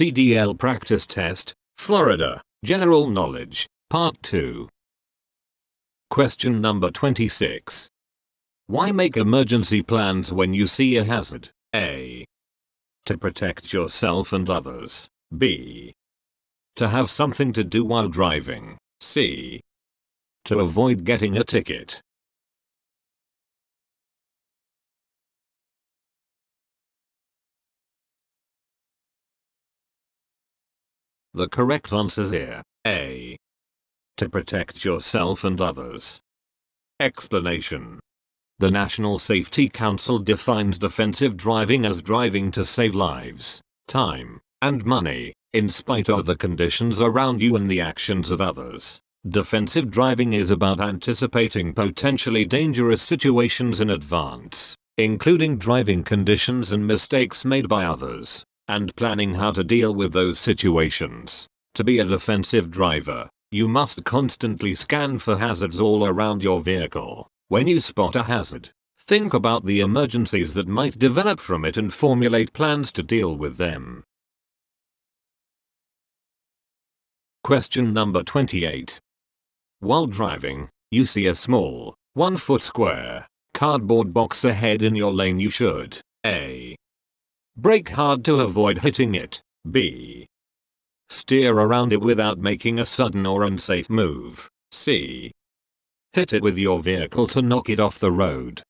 CDL Practice Test, Florida, General Knowledge, Part 2. Question number 26. Why make emergency plans when you see a hazard? A. To protect yourself and others. B. To have something to do while driving. C. To avoid getting a ticket. The correct answer is here. A. To protect yourself and others. Explanation. The National Safety Council defines defensive driving as driving to save lives, time, and money, in spite of the conditions around you and the actions of others. Defensive driving is about anticipating potentially dangerous situations in advance, including driving conditions and mistakes made by others, and planning how to deal with those situations. To be a defensive driver, you must constantly scan for hazards all around your vehicle. When you spot a hazard, think about the emergencies that might develop from it and formulate plans to deal with them. Question number 28. While driving, you see a small, 1-foot square, cardboard box ahead in your lane. You should A. Brake hard to avoid hitting it. B. Steer around it without making a sudden or unsafe move. C. Hit it with your vehicle to knock it off the road.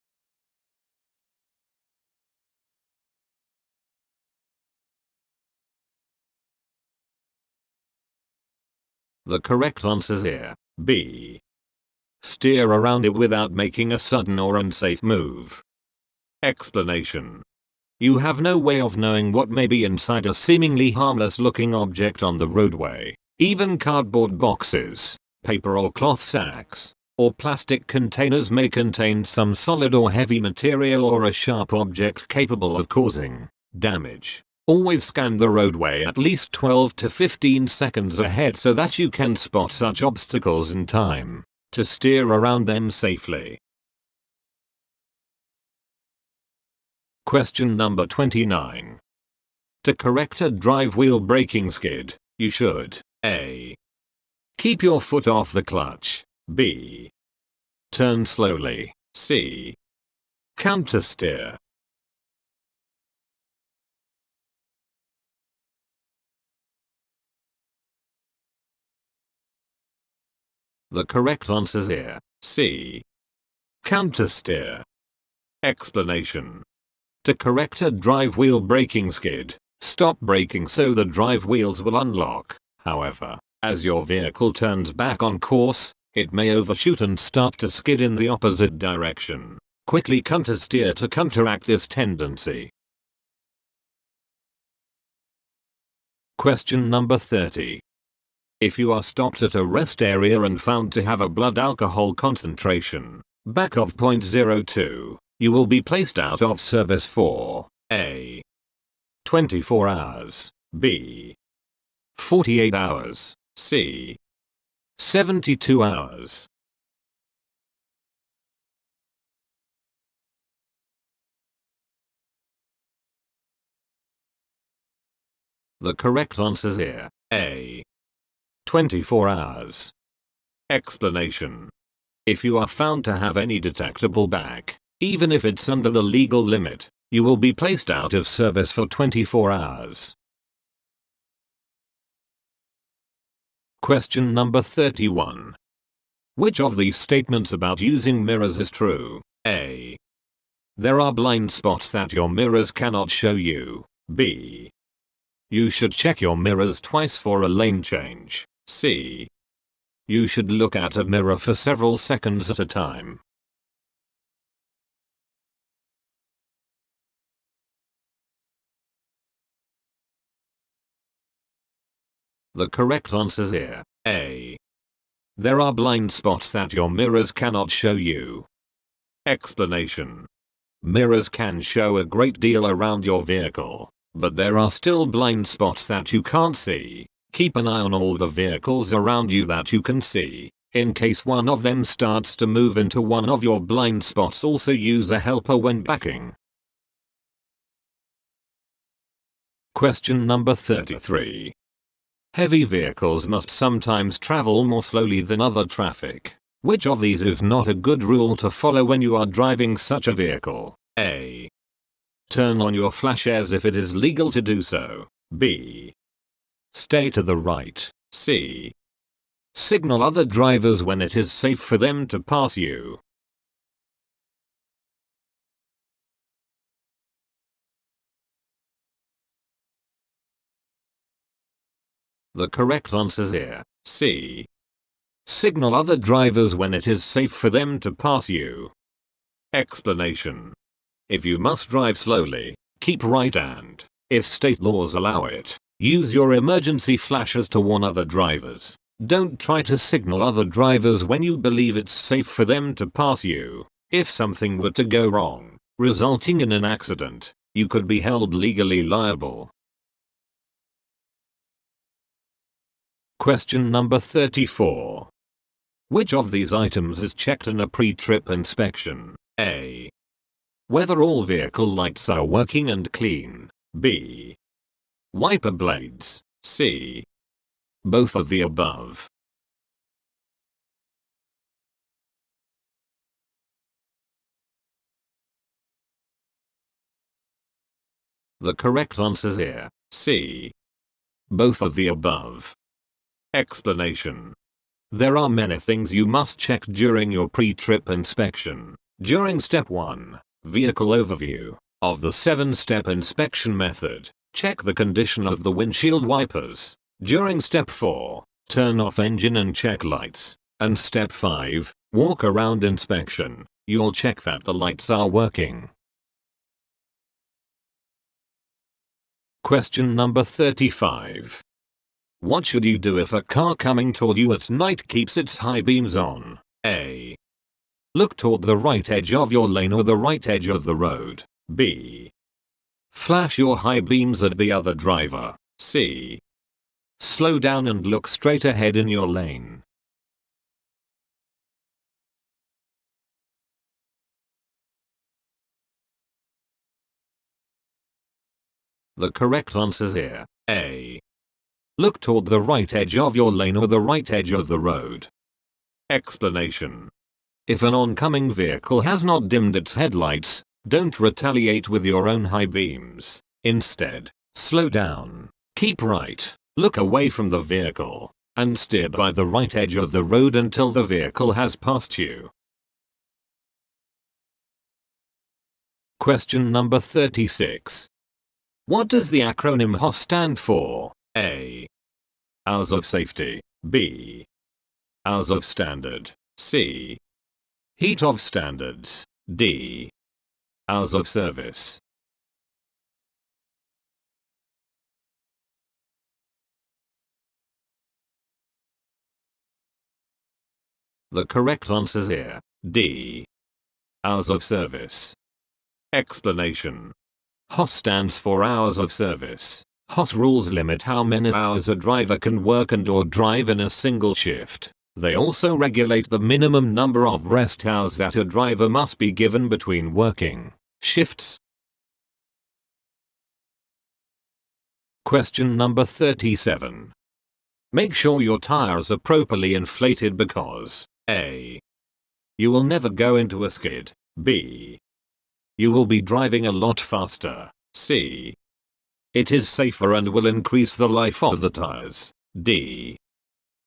The correct answer is here. B. Steer around it without making a sudden or unsafe move. Explanation. You have no way of knowing what may be inside a seemingly harmless looking object on the roadway. Even cardboard boxes, paper or cloth sacks, or plastic containers may contain some solid or heavy material or a sharp object capable of causing damage. Always scan the roadway at least 12 to 15 seconds ahead so that you can spot such obstacles in time to steer around them safely. Question number 29. To correct a drive wheel braking skid, you should A. Keep your foot off the clutch. B. Turn slowly. C. Counter steer. The correct answer is here. C. Counter steer. Explanation. To correct a drive wheel braking skid, stop braking so the drive wheels will unlock. However, as your vehicle turns back on course, it may overshoot and start to skid in the opposite direction. Quickly counter steer to counteract this tendency. Question number 30. If you are stopped at a rest area and found to have a blood alcohol concentration back of 0.02, you will be placed out of service for A. 24 hours, B. 48 hours, C. 72 hours. The correct answer is here. A. 24 hours. Explanation. If you are found to have any detectable back, even if it's under the legal limit, you will be placed out of service for 24 hours. Question number 31. Which of these statements about using mirrors is true? A. There are blind spots that your mirrors cannot show you. B. You should check your mirrors twice for a lane change. C. You should look at a mirror for several seconds at a time. The correct answer is here. A. There are blind spots that your mirrors cannot show you. Explanation. Mirrors can show a great deal around your vehicle, but there are still blind spots that you can't see. Keep an eye on all the vehicles around you that you can see. In case one of them starts to move into one of your blind spots, also use a helper when backing. Question number 33. Heavy vehicles must sometimes travel more slowly than other traffic. Which of these is not a good rule to follow when you are driving such a vehicle? A. Turn on your flashes if it is legal to do so. B. Stay to the right. C. Signal other drivers when it is safe for them to pass you. The correct answer is here. C. Signal other drivers when it is safe for them to pass you. Explanation. If you must drive slowly, keep right, and, if state laws allow it, use your emergency flashes to warn other drivers. Don't try to signal other drivers when you believe it's safe for them to pass you. If something were to go wrong, resulting in an accident, you could be held legally liable. Question number 34. Which of these items is checked in a pre-trip inspection? A. Whether all vehicle lights are working and clean. B. Wiper blades. C. Both of the above. The correct answer is here. C. Both of the above. Explanation. There are many things you must check during your pre-trip inspection. During step 1, vehicle overview, of the 7-step inspection method, check the condition of the windshield wipers. During step 4, turn off engine and check lights. And step 5, walk around inspection, you'll check that the lights are working. Question number 35. What should you do if a car coming toward you at night keeps its high beams on? A. Look toward the right edge of your lane or the right edge of the road. B. Flash your high beams at the other driver. C. Slow down and look straight ahead in your lane. The correct answer is here. A. Look toward the right edge of your lane or the right edge of the road. Explanation. If an oncoming vehicle has not dimmed its headlights, don't retaliate with your own high beams. Instead, slow down, keep right, look away from the vehicle, and steer by the right edge of the road until the vehicle has passed you. Question number 36. What does the acronym HOS stand for? A. Hours of Safety. B. Hours of Standard. C. Heat of Standards. D. Hours of Service. The correct answer is here. D. Hours of Service. Explanation. HOS stands for Hours of Service. HOS rules limit how many hours a driver can work and/or drive in a single shift. They also regulate the minimum number of rest hours that a driver must be given between working shifts. Question number 37. Make sure your tires are properly inflated because A. You will never go into a skid. B. You will be driving a lot faster. C. It is safer and will increase the life of the tires. D.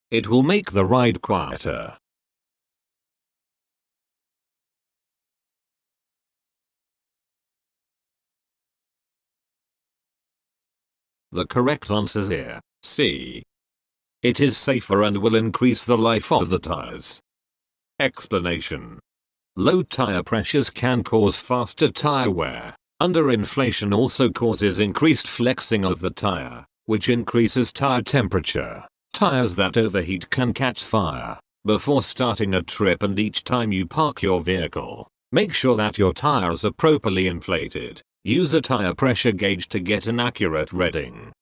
It will make the ride quieter. The correct answer is here. C. It is safer and will increase the life of the tires. Explanation. Low tire pressures can cause faster tire wear. Underinflation also causes increased flexing of the tire, which increases tire temperature. Tires that overheat can catch fire. Before starting a trip and each time you park your vehicle, make sure that your tires are properly inflated. Use a tire pressure gauge to get an accurate reading.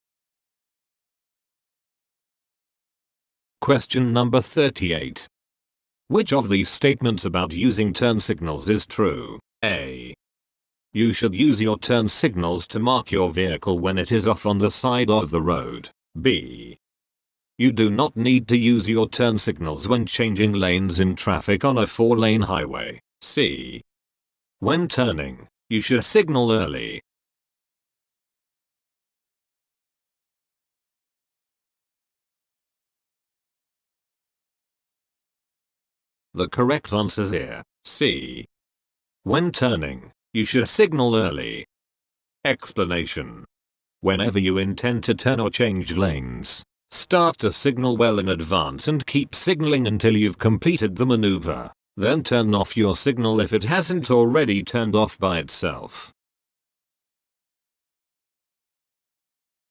Question number 38. Which of these statements about using turn signals is true? A. You should use your turn signals to mark your vehicle when it is off on the side of the road. B. You do not need to use your turn signals when changing lanes in traffic on a 4-lane highway. C. When turning, you should signal early. The correct answer is here. C. When turning, you should signal early. Explanation. Whenever you intend to turn or change lanes, start to signal well in advance and keep signaling until you've completed the maneuver. Then turn off your signal if it hasn't already turned off by itself.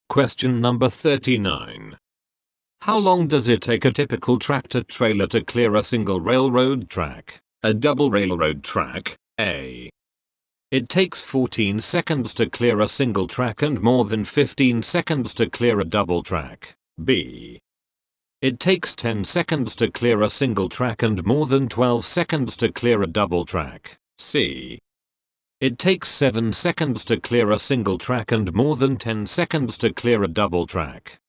Question number 39. How long does it take a typical tractor trailer to clear a single railroad track? A double railroad track. A. It takes 14 seconds to clear a single track and more than 15 seconds to clear a double track. B. It takes 10 seconds to clear a single track and more than 12 seconds to clear a double track. C. It takes 7 seconds to clear a single track and more than 10 seconds to clear a double track.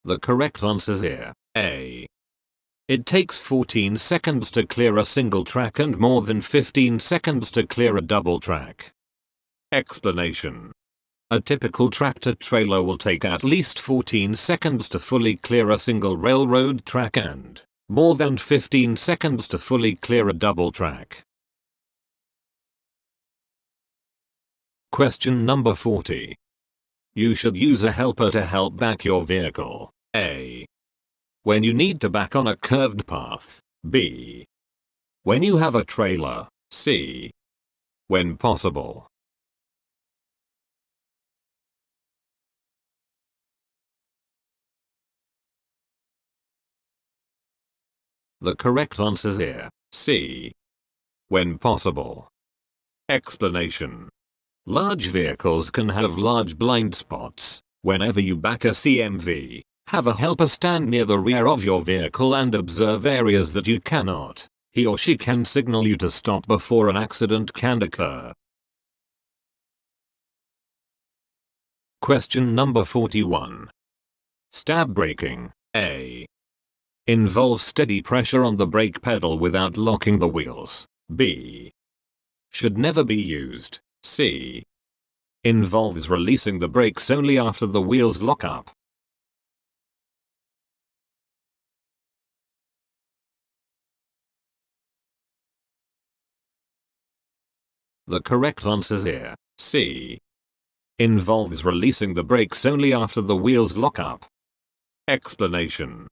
The correct answer is here. A. It takes 14 seconds to clear a single track and more than 15 seconds to clear a double track. Explanation. A typical tractor trailer will take at least 14 seconds to fully clear a single railroad track and more than 15 seconds to fully clear a double track. Question number 40. You should use a helper to help back your vehicle. A. When you need to back on a curved path. B. When you have a trailer. C. When possible. The correct answer is here. C. When possible. Explanation. Large vehicles can have large blind spots. Whenever you back a CMV, have a helper stand near the rear of your vehicle and observe areas that you cannot. He or she can signal you to stop before an accident can occur. Question number 41. Stab braking. A. Involves steady pressure on the brake pedal without locking the wheels. B. Should never be used. C. Involves releasing the brakes only after the wheels lock up. The correct answer is here. C. Involves releasing the brakes only after the wheels lock up. Explanation.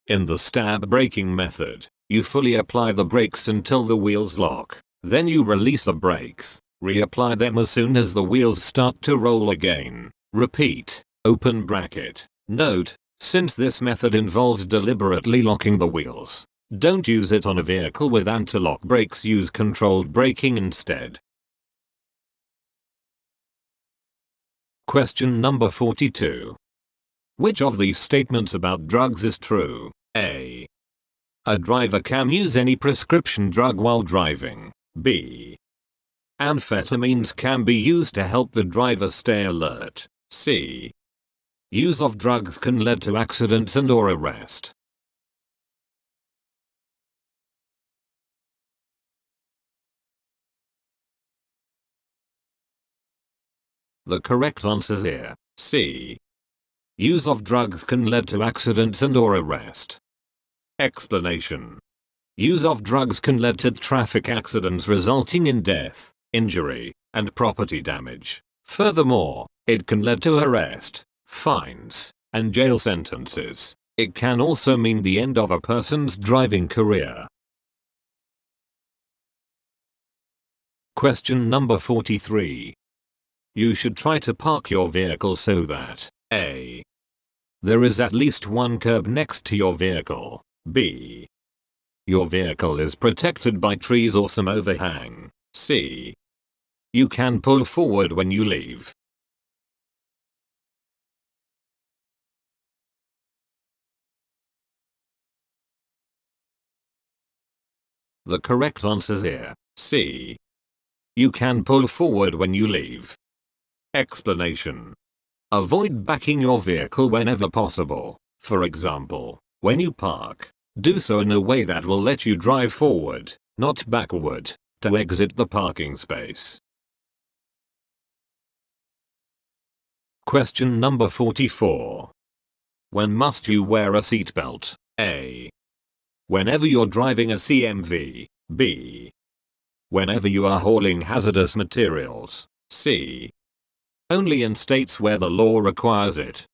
In the stab braking method, you fully apply the brakes until the wheels lock. Then you release the brakes, reapply them as soon as the wheels start to roll again. Repeat. Open bracket. Note, since this method involves deliberately locking the wheels, don't use it on a vehicle with anti-lock brakes. Use controlled braking instead. Question number 42. Which of these statements about drugs is true? A. A driver can use any prescription drug while driving. B. Amphetamines can be used to help the driver stay alert. C. Use of drugs can lead to accidents and or arrest. The correct answer is here. C. Use of drugs can lead to accidents and or arrest. Explanation. Use of drugs can lead to traffic accidents resulting in death, injury, and property damage. Furthermore, it can lead to arrest, fines, and jail sentences. It can also mean the end of a person's driving career. Question number 43. You should try to park your vehicle so that A. There is at least one curb next to your vehicle. B. Your vehicle is protected by trees or some overhang. C. You can pull forward when you leave. The correct answer here, C. You can pull forward when you leave. Explanation. Avoid backing your vehicle whenever possible. For example, when you park, do so in a way that will let you drive forward, not backward, to exit the parking space. Question number 44. When must you wear a seatbelt? A. Whenever you're driving a CMV. B. Whenever you are hauling hazardous materials. C. Only in states where the law requires it.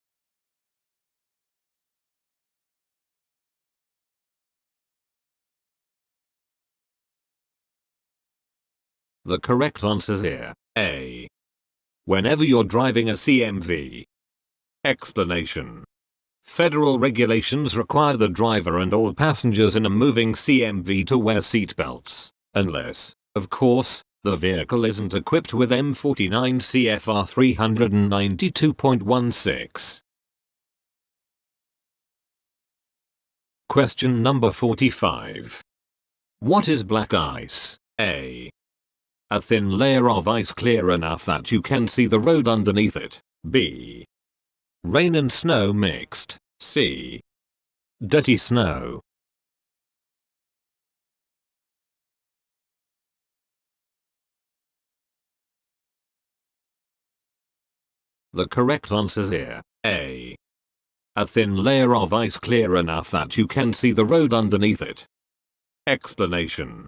The correct answer here, A. Whenever you're driving a CMV. Explanation. Federal regulations require the driver and all passengers in a moving CMV to wear seatbelts, unless, of course, the vehicle isn't equipped with M49 CFR 392.16. Question number 45. What is black ice? A. A thin layer of ice clear enough that you can see the road underneath it. B. Rain and snow mixed. C. Dirty snow. The correct answer here, A. A thin layer of ice clear enough that you can see the road underneath it. Explanation.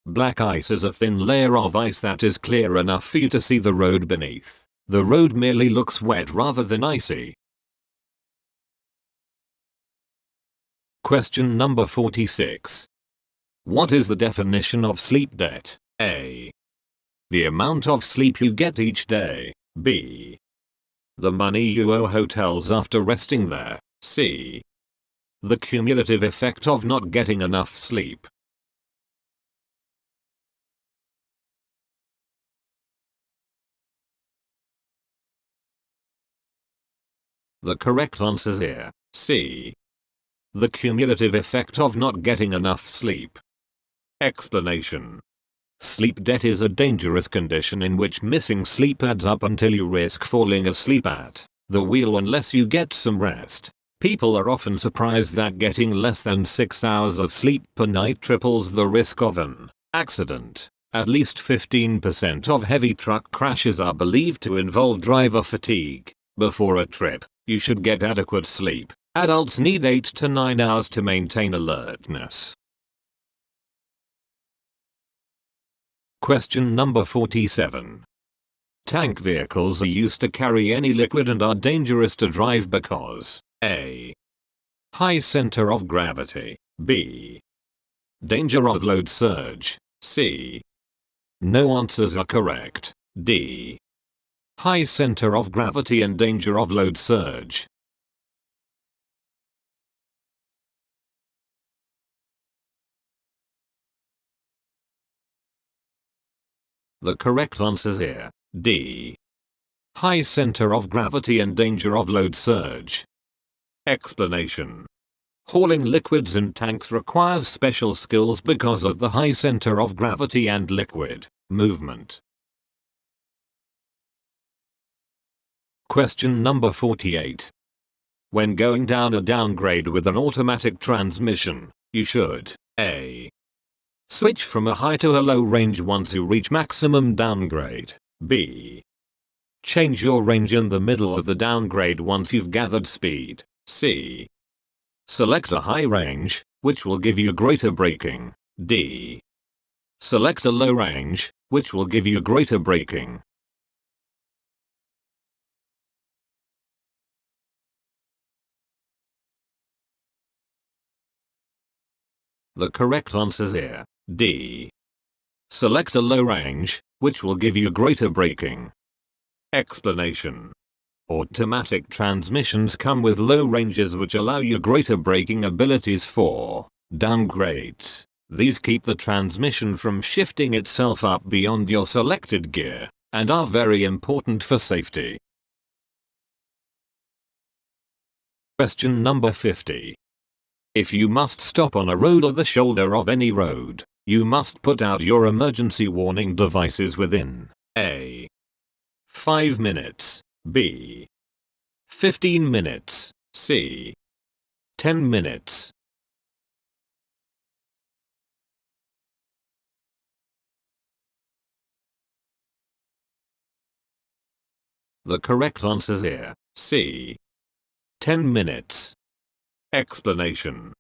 Black ice is a thin layer of ice that is clear enough for you to see the road beneath. The road merely looks wet rather than icy. Question number 46. What is the definition of sleep debt? A. The amount of sleep you get each day. B. The money you owe hotels after resting there. C. The cumulative effect of not getting enough sleep. The correct answer here, C. The cumulative effect of not getting enough sleep. Explanation. Sleep debt is a dangerous condition in which missing sleep adds up until you risk falling asleep at the wheel unless you get some rest. People are often surprised that getting less than 6 hours of sleep per night triples the risk of an accident. At least 15% of heavy truck crashes are believed to involve driver fatigue. Before a trip, you should get adequate sleep. Adults need 8 to 9 hours to maintain alertness. Question number 47. Tank vehicles are used to carry any liquid and are dangerous to drive because A. High center of gravity. B. Danger of load surge. C. No answers are correct. D. High center of gravity and danger of load surge. The correct answer here, D. High center of gravity and danger of load surge. Explanation. Hauling liquids in tanks requires special skills because of the high center of gravity and liquid movement. Question number 48. When going down a downgrade with an automatic transmission, you should A. Switch from a high to a low range once you reach maximum downgrade. B. Change your range in the middle of the downgrade once you've gathered speed. C. Select a high range, which will give you greater braking. D. Select a low range, which will give you greater braking. The correct answer here, D. Select a low range, which will give you greater braking. Explanation. Automatic transmissions come with low ranges which allow you greater braking abilities for downgrades. These keep the transmission from shifting itself up beyond your selected gear, and are very important for safety. Question number 50. If you must stop on a road or the shoulder of any road, You must put out your emergency warning devices within A. 5 minutes, B. 15 minutes, C. 10 minutes. The correct answer is here, C. 10 minutes. Explanation.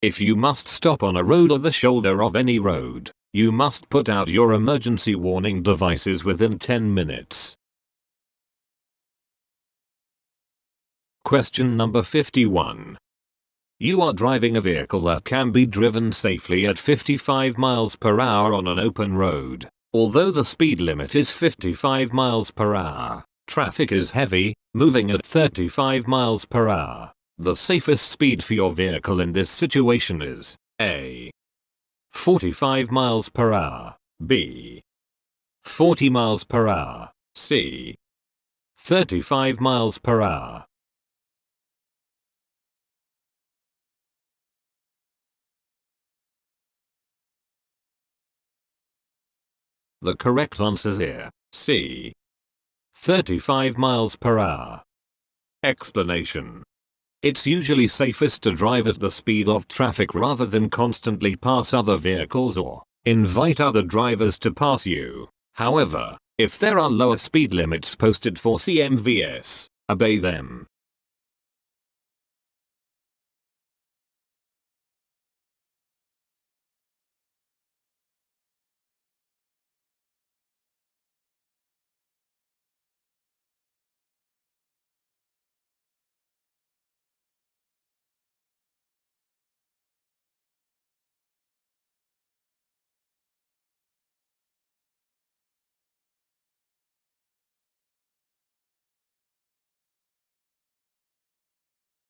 If you must stop on a road or the shoulder of any road, you must put out your emergency warning devices within 10 minutes. Question number 51. You are driving a vehicle that can be driven safely at 55 miles per hour on an open road. Although the speed limit is 55 miles per hour, traffic is heavy, moving at 35 miles per hour. The safest speed for your vehicle in this situation is A. 45 miles per hour, B. 40 miles per hour, C. 35 miles per hour. The correct answer is here, C. 35 miles per hour. Explanation. It's usually safest to drive at the speed of traffic rather than constantly pass other vehicles or invite other drivers to pass you. However, if there are lower speed limits posted for CMVS, obey them.